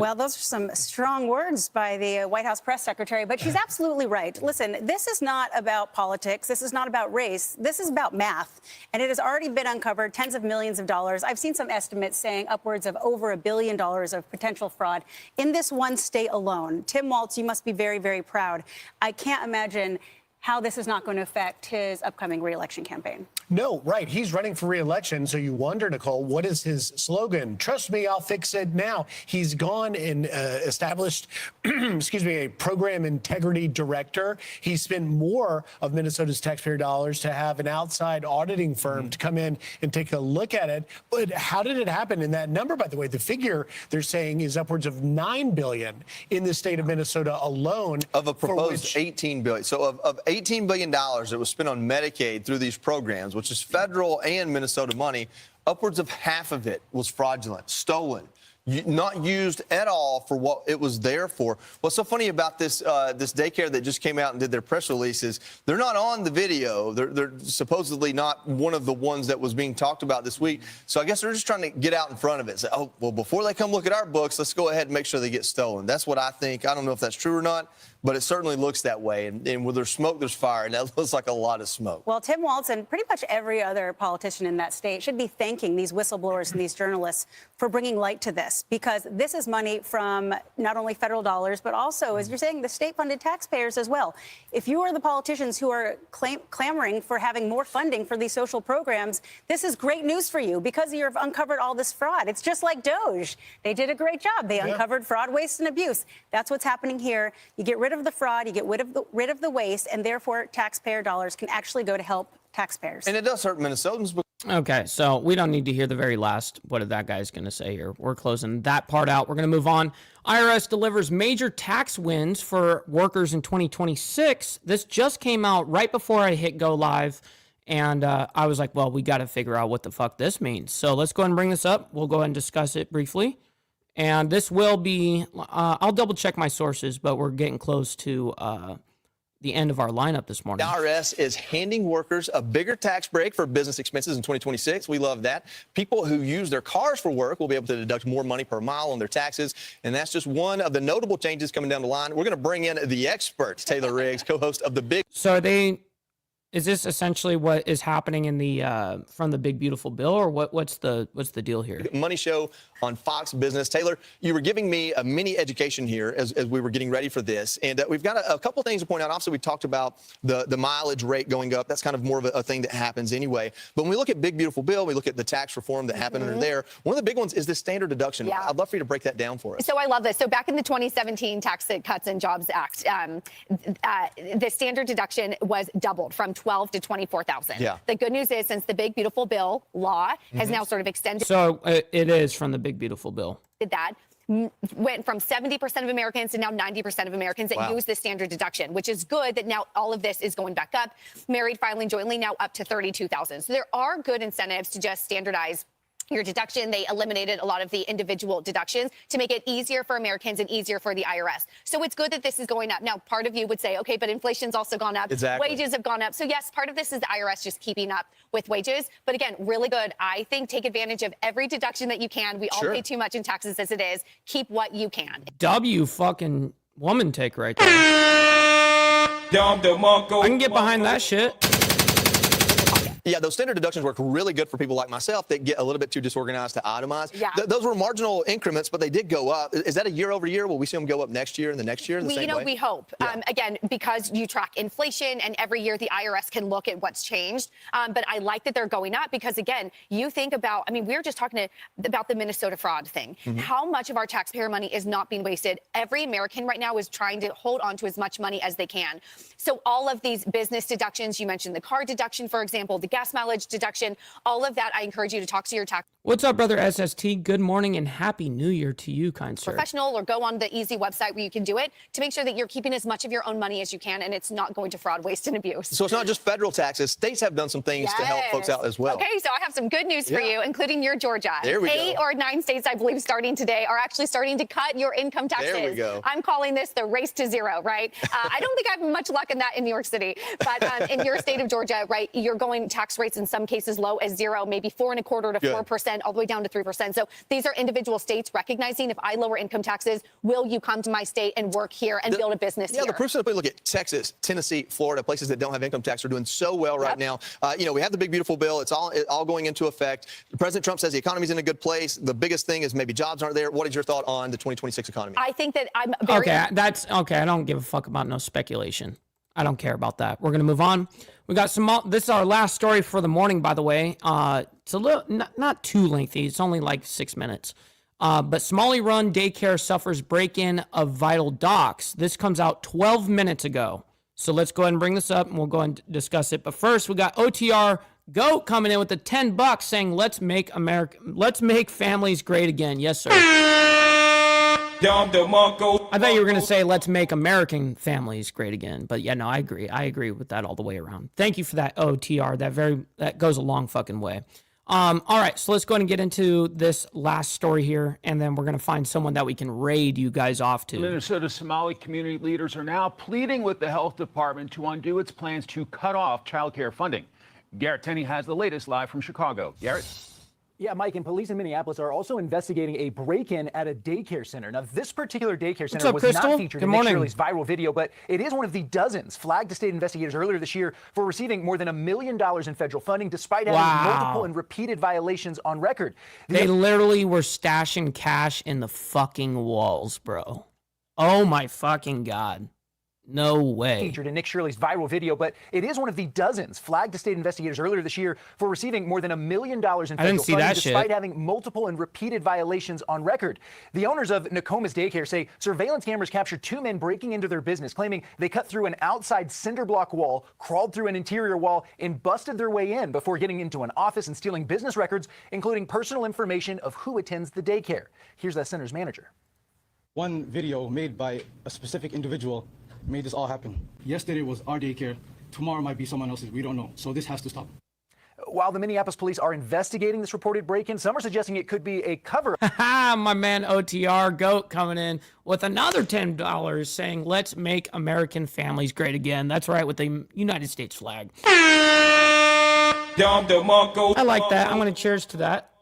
S13: Well, those are some strong words by the White House press secretary, but she's absolutely right. Listen, this is not about politics. This is not about race. This is about math. And it has already been uncovered, tens of millions of dollars. I've seen some estimates saying upwards of over $1 billion of potential fraud in this one state alone. Tim Walz, you must be very, very proud. I can't imagine how this is not going to affect his upcoming re-election campaign.
S11: No, right. He's running for re-election. So you wonder, Nicole, what is his slogan? Trust me, I'll fix it now. He's gone and established, a program integrity director. He spent more of Minnesota's taxpayer dollars to have an outside auditing firm to come in and take a look at it. But how did it happen? And that number, by the way, the figure they're saying is upwards of $9 billion in the state of Minnesota alone.
S12: Of a proposed $18 billion. So of $18 billion that was spent on Medicaid through these programs, which is federal and Minnesota money, upwards of half of it was fraudulent, stolen, not used at all for what it was there for. What's so funny about this this daycare that just came out and did their press releases, they're not on the video. They're supposedly not one of the ones that was being talked about this week. So I guess they're just trying to get out in front of it. Say, oh, well, before they come look at our books, let's go ahead and make sure they get stolen. That's what I think. I don't know if that's true or not, but it certainly looks that way. And where there's smoke, there's fire, and that looks like a lot of smoke.
S13: Well, Tim Walz and pretty much every other politician in that state should be thanking these whistleblowers and these journalists for bringing light to this, because this is money from not only federal dollars, but also, as you're saying, the state-funded taxpayers as well. If you are the politicians who are clamoring for having more funding for these social programs, this is great news for you because you've uncovered all this fraud. It's just like Doge. They did a great job. They uncovered fraud, waste, and abuse. That's what's happening here. You get rid of the fraud, you get rid of the waste, and therefore taxpayer dollars can actually go to help taxpayers.
S12: And it does hurt Minnesotans.
S2: Okay, so we don't need to hear the very last. What did that guy's going to say here? We're closing that part out. We're going to move on. IRS delivers major tax wins for workers in 2026. This just came out right before I hit go live. And I was like, well, we got to figure out what the fuck this means. So let's go ahead and bring this up. We'll go ahead and discuss it briefly. And this will be, I'll double check my sources, but we're getting close to the end of our lineup this morning.
S12: The IRS is handing workers a bigger tax break for business expenses in 2026. We love that. People who use their cars for work will be able to deduct more money per mile on their taxes. And that's just one of the notable changes coming down the line. We're going to bring in the expert, Taylor Riggs, co-host of The Big.
S2: So is this essentially what is happening in the from the Big Beautiful Bill, or what's the deal here?
S12: Money show on Fox Business. Taylor, you were giving me a mini education here as we were getting ready for this, and we've got a couple things to point out. Obviously, we talked about the mileage rate going up. That's kind of more of a thing that happens anyway. But when we look at Big Beautiful Bill, we look at the tax reform that happened under there. One of the big ones is the standard deduction.
S19: Yeah.
S12: I'd love for you to break that down for us.
S19: So I love this. So back in the 2017 Tax Cuts and Jobs Act, the standard deduction was doubled from 12 to 24,000.
S12: Yeah.
S19: The good news is, since the Big Beautiful Bill law has now sort of extended.
S2: So it is from the Big Beautiful Bill.
S19: That went from 70% of Americans to now 90% of Americans that use the standard deduction, which is good that now all of this is going back up. Married filing jointly now up to 32,000. So there are good incentives to just standardize your deduction. They eliminated a lot of the individual deductions to make it easier for Americans and easier for the IRS. So it's good that this is going up. Now, part of you would say, okay, but inflation's also gone up.
S12: Exactly.
S19: Wages have gone up. So yes, part of this is the IRS just keeping up with wages. But again, really good. I think take advantage of every deduction that you can. We all pay too much in taxes as it is. Keep what you can.
S2: W fucking woman take right there. I can get behind that shit.
S12: Yeah, those standard deductions work really good for people like myself that get a little bit too disorganized to itemize.
S19: Yeah.
S12: Those were marginal increments, but they did go up. Is that a year over year? Will we see them go up next year and the next year in the same way?
S19: We hope. Again, because you track inflation, and every year the IRS can look at what's changed. But I like that they're going up because, again, you think about, we were just talking about the Minnesota fraud thing. How much of our taxpayer money is not being wasted? Every American right now is trying to hold on to as much money as they can. So all of these business deductions, you mentioned the car deduction, for example, the gas mileage deduction, all of that, I encourage you to talk to your tax
S2: What's up, brother SST? Good morning and happy new year to you, kind sir.
S19: professional, or go on the easy website where you can do it to make sure that you're keeping as much of your own money as you can and it's not going to fraud, waste, and abuse.
S12: So it's not just federal taxes. States have done some things to help folks out as well.
S19: Okay, so I have some good news for you, including your Georgia.
S12: There we go.
S19: 8 or 9 states, I believe, starting today are actually starting to cut your income taxes.
S12: There we go.
S19: I'm calling this the race to zero, right? I don't think I have much luck in that in New York City, but in your state of Georgia, right, you're going tax rates in some cases low as 0, maybe 4.25% to 4%, all the way down to 3%. So these are individual states recognizing, if I lower income taxes, will you come to my state and work here and build a business here?
S12: Yeah, the proof's simply look at Texas, Tennessee, Florida, places that don't have income tax are doing so well right now. We have the big, beautiful bill. It's all going into effect. President Trump says the economy's in a good place. The biggest thing is maybe jobs aren't there. What is your thought on the 2026 economy?
S19: I think that I'm very...
S2: Okay, that's okay. I don't give a fuck about no speculation. I don't care about that. We're going to move on. We got some. This is our last story for the morning, by the way. It's a little not too lengthy. It's only like 6 minutes. But Smalley Run Daycare suffers break-in of vital docs. This comes out 12 minutes ago. So let's go ahead and bring this up, and we'll go and discuss it. But first, we got OTR Goat coming in with the $10, saying, "Let's make families great again." Yes, sir. I thought you were going to say, let's make American families great again. But yeah, no, I agree. I agree with that all the way around. Thank you for that, OTR. That goes a long fucking way. All right, so let's go ahead and get into this last story here, and then we're going to find someone that we can raid you guys off to.
S20: Minnesota Somali community leaders are now pleading with the health department to undo its plans to cut off child care funding. Garrett Tenney has the latest live from Chicago. Garrett?
S21: Yeah, Mike, and police in Minneapolis are also investigating a break-in at a daycare center. Now, this particular daycare center was not featured in Nick Shirley's viral video, but it is one of the dozens flagged to state investigators earlier this year for receiving more than $1 million in federal funding, despite having multiple and repeated violations on record.
S2: They literally were stashing cash in the fucking walls, bro. Oh my fucking God. No way.
S21: Featured in Nick Shirley's viral video, but it is one of the dozens flagged to state investigators earlier this year for receiving more than $1 million in federal funding despite having multiple and repeated violations on record. The owners of Nokomis Daycare say surveillance cameras captured 2 men breaking into their business, claiming they cut through an outside cinder block wall, crawled through an interior wall, and busted their way in before getting into an office and stealing business records, including personal information of who attends the daycare. Here's that center's manager.
S17: One video made by a specific individual made this all happen. Yesterday was our daycare. Tomorrow might be someone else's. We don't know. So this has to stop.
S21: While the Minneapolis police are investigating this reported break-in, some are suggesting it could be a cover.
S2: My man OTR GOAT coming in with another $10 saying, let's make American families great again. That's right, with the United States flag. I like that. I'm going to cheers to that.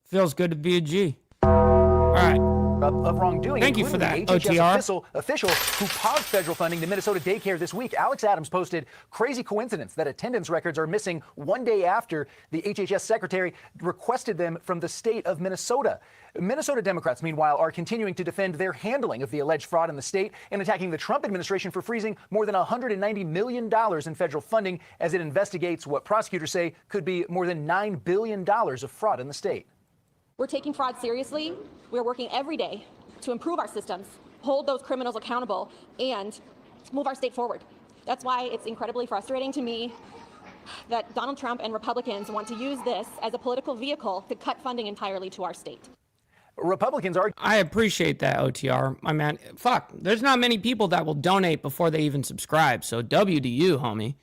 S2: Feels good to be a G. All right.
S21: Of wrongdoing.
S2: Thank you for that,
S21: the HHS
S2: OTR.
S21: Official who paused federal funding to Minnesota daycare this week. Alex Adams posted crazy coincidence that attendance records are missing 1 day after the HHS secretary requested them from the state of Minnesota. Minnesota Democrats, meanwhile, are continuing to defend their handling of the alleged fraud in the state and attacking the Trump administration for freezing more than $190 million in federal funding as it investigates what prosecutors say could be more than $9 billion of fraud in the state.
S1: We're taking fraud seriously. We're working every day to improve our systems, hold those criminals accountable, and move our state forward. That's why it's incredibly frustrating to me that Donald Trump and Republicans want to use this as a political vehicle to cut funding entirely to our state.
S21: Republicans are.
S2: I appreciate that, OTR. My man, fuck, there's not many people that will donate before they even subscribe. So W to you, homie.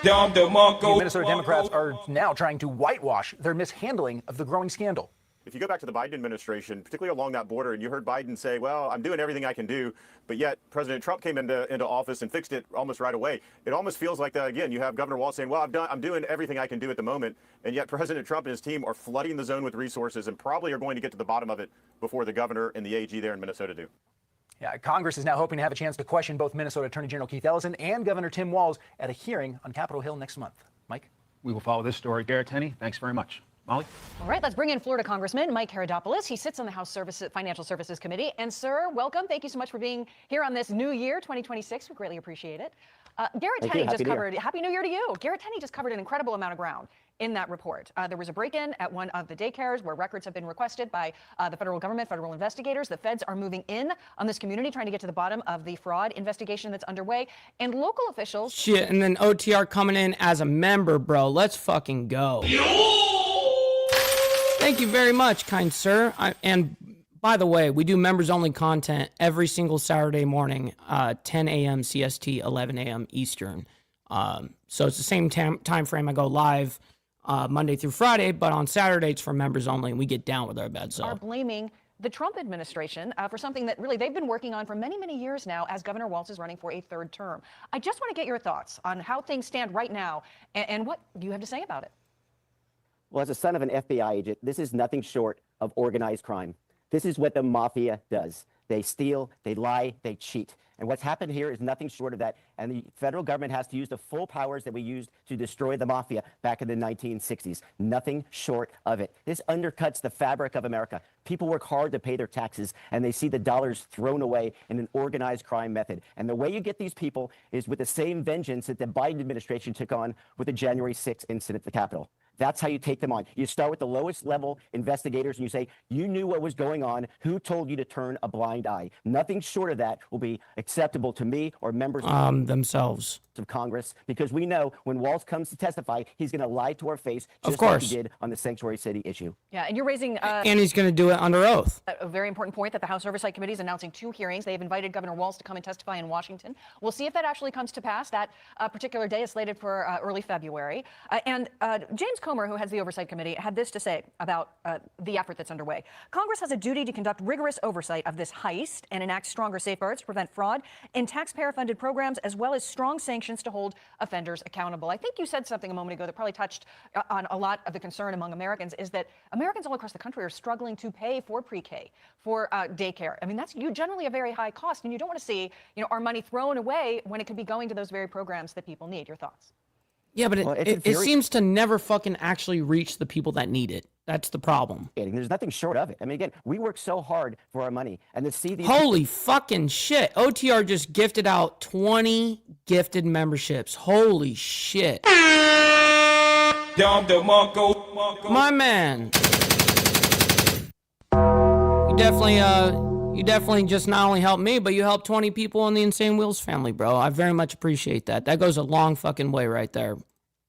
S21: Minnesota Democrats are now trying to whitewash their mishandling of the growing scandal.
S22: If you go back to the Biden administration, particularly along that border, and you heard Biden say, well, I'm doing everything I can do, but yet President Trump came into office and fixed it almost right away. It almost feels like that, again, you have Governor Walz saying, well, I'm doing everything I can do at the moment, and yet President Trump and his team are flooding the zone with resources and probably are going to get to the bottom of it before the governor and the AG there in Minnesota do.
S21: Yeah, Congress is now hoping to have a chance to question both Minnesota Attorney General Keith Ellison and Governor Tim Walz at a hearing on Capitol Hill next month. Mike?
S20: We will follow this story. Garrett Tenney, thanks very much. Molly?
S6: All right, let's bring in Florida Congressman Mike Herodopoulos. He sits on the House Financial Services Committee. And, sir, welcome. Thank you so much for being here on this new year, 2026. We greatly appreciate it. Garrett Tenney just covered, Happy New Year to you. Garrett Tenney just covered an incredible amount of ground in that report. There was a break-in at one of the daycares where records have been requested by the federal government, federal investigators. The feds are moving in on this community, trying to get to the bottom of the fraud investigation that's underway. And local officials...
S2: Shit, and then OTR coming in as a member, bro. Let's fucking go. Thank you very much, kind sir. And by the way, we do members-only content every single Saturday morning, 10 a.m. CST, 11 a.m. Eastern. So it's the same time frame I go live Monday through Friday, but on Saturday it's for members only, and we get down with our beds.
S6: Are blaming the Trump administration for something that really they've been working on for many, many years now as Governor Walz is running for a third term. I just want to get your thoughts on how things stand right now and what you have to say about it.
S23: Well, as a son of an FBI agent, this is nothing short of organized crime. This is what the mafia does. They steal, they lie, they cheat. And what's happened here is nothing short of that. And the federal government has to use the full powers that we used to destroy the mafia back in the 1960s. Nothing short of it. This undercuts the fabric of America. People work hard to pay their taxes, and they see the dollars thrown away in an organized crime method. And the way you get these people is with the same vengeance that the Biden administration took on with the January 6th incident at the Capitol. That's how you take them on. You start with the lowest level investigators and you say, you knew what was going on. Who told you to turn a blind eye? Nothing short of that will be acceptable to me or members
S2: themselves
S23: of Congress, because we know when Walz comes to testify, he's going to lie to our face just
S2: of course
S23: like he did on the Sanctuary City issue.
S6: Yeah, and you're raising...
S2: and he's going to do it under oath.
S6: A very important point that the House Oversight Committee is announcing 2 hearings. They have invited Governor Walz to come and testify in Washington. We'll see if that actually comes to pass. That particular day is slated for early February. And James Comer, who has the Oversight Committee, had this to say about the effort that's underway. Congress has a duty to conduct rigorous oversight of this heist and enact stronger safeguards to prevent fraud in taxpayer-funded programs, as well as strong sanctions to hold offenders accountable. I think you said something a moment ago that probably touched on a lot of the concern among Americans, is that Americans all across the country are struggling to pay for pre-K, for daycare. I mean, that's generally a very high cost, and you don't want to see, our money thrown away when it could be going to those very programs that people need. Your thoughts?
S2: Yeah, but it seems to never fucking actually reach the people that need it. That's the problem.
S23: There's nothing short of it. I mean, again, we work so hard for our money, and to see these.
S2: Holy fucking shit! OTR just gifted out 20 gifted memberships. Holy shit! My man, you definitely just not only helped me, but you helped 20 people in the Insane Wheels family, bro. I very much appreciate that. That goes a long fucking way right there.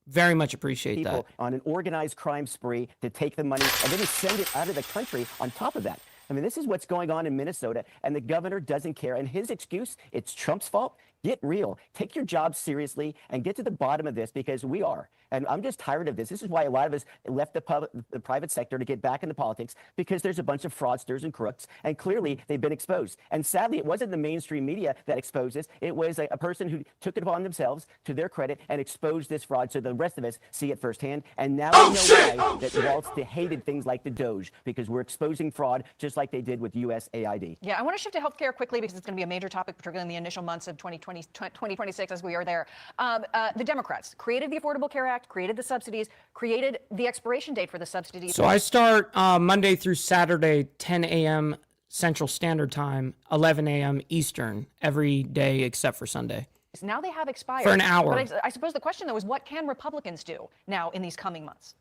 S2: Very much appreciate
S23: people
S2: that.
S23: On an organized crime spree to take the money and then to send it out of the country on top of that. I mean, this is what's going on in Minnesota, and the governor doesn't care. And his excuse, it's Trump's fault. Get real. Take your job seriously and get to the bottom of this, because we are. And I'm just tired of this. This is why a lot of us left the private sector to get back into politics, because there's a bunch of fraudsters and crooks, and clearly they've been exposed. And sadly, it wasn't the mainstream media that exposed this. It was a person who took it upon themselves, to their credit, and exposed this fraud so the rest of us see it firsthand. And now we know why that Waltz hated things like the Doge, because we're exposing fraud just like they did with USAID.
S6: Yeah, I want to shift to healthcare quickly, because it's going to be a major topic, particularly in the initial months of 2026 as we are there. The Democrats created the Affordable Care Act, created the subsidies, created the expiration date for the subsidies.
S2: So I start Monday through Saturday, 10 a.m. Central Standard Time, 11 a.m. Eastern, every day except for Sunday.
S6: Now they have expired.
S2: For an hour.
S6: But I suppose the question, though, is what can Republicans do now in these coming months?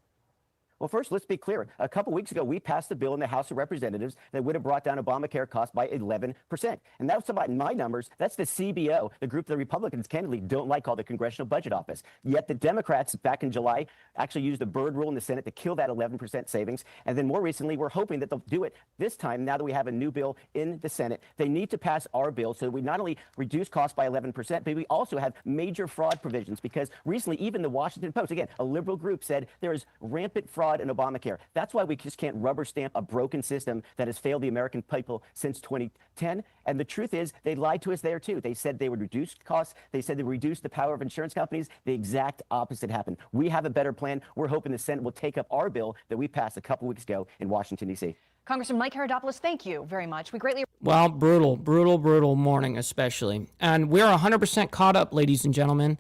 S23: Well, first, let's be clear. A couple weeks ago, we passed a bill in the House of Representatives that would have brought down Obamacare costs by 11%. And that's about, in my numbers, that's the CBO, the group the Republicans candidly don't like, called the Congressional Budget Office. Yet the Democrats back in July actually used the Byrd rule in the Senate to kill that 11% savings. And then more recently, we're hoping that they'll do it this time, now that we have a new bill in the Senate. They need to pass our bill so we not only reduce costs by 11%, but we also have major fraud provisions, because recently, even the Washington Post, again, a liberal group, said there is rampant fraud in Obamacare. That's why we just can't rubber stamp a broken system that has failed the American people since 2010. And the truth is, they lied to us there too. They said they would reduce costs. They said they would reduce the power of insurance companies. The exact opposite happened. We have a better plan. We're hoping the Senate will take up our bill that we passed a couple weeks ago in Washington, D.C.
S6: Congressman Mike Herodopoulos, thank you very much. We greatly...
S2: Well, brutal morning especially. And we're 100% caught up, ladies and gentlemen.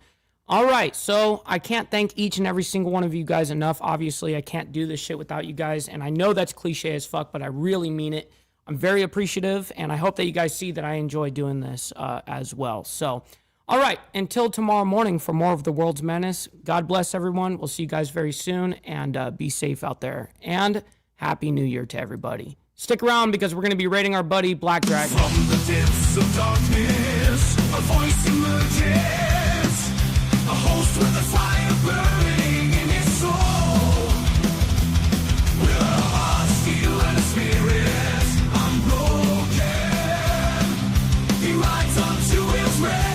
S2: All right, so I can't thank each and every single one of you guys enough. Obviously, I can't do this shit without you guys, and I know that's cliche as fuck, but I really mean it. I'm very appreciative, and I hope that you guys see that I enjoy doing this as well. So, all right, until tomorrow morning for more of The World's Menace, God bless everyone. We'll see you guys very soon, and be safe out there. And Happy New Year to everybody. Stick around, because we're going to be raiding our buddy Black Dragon.
S5: From the depths of darkness, a voice emerges. A host with a fire burning in his soul. With a heart, steel, and a spirit unbroken, he rides onto his rail.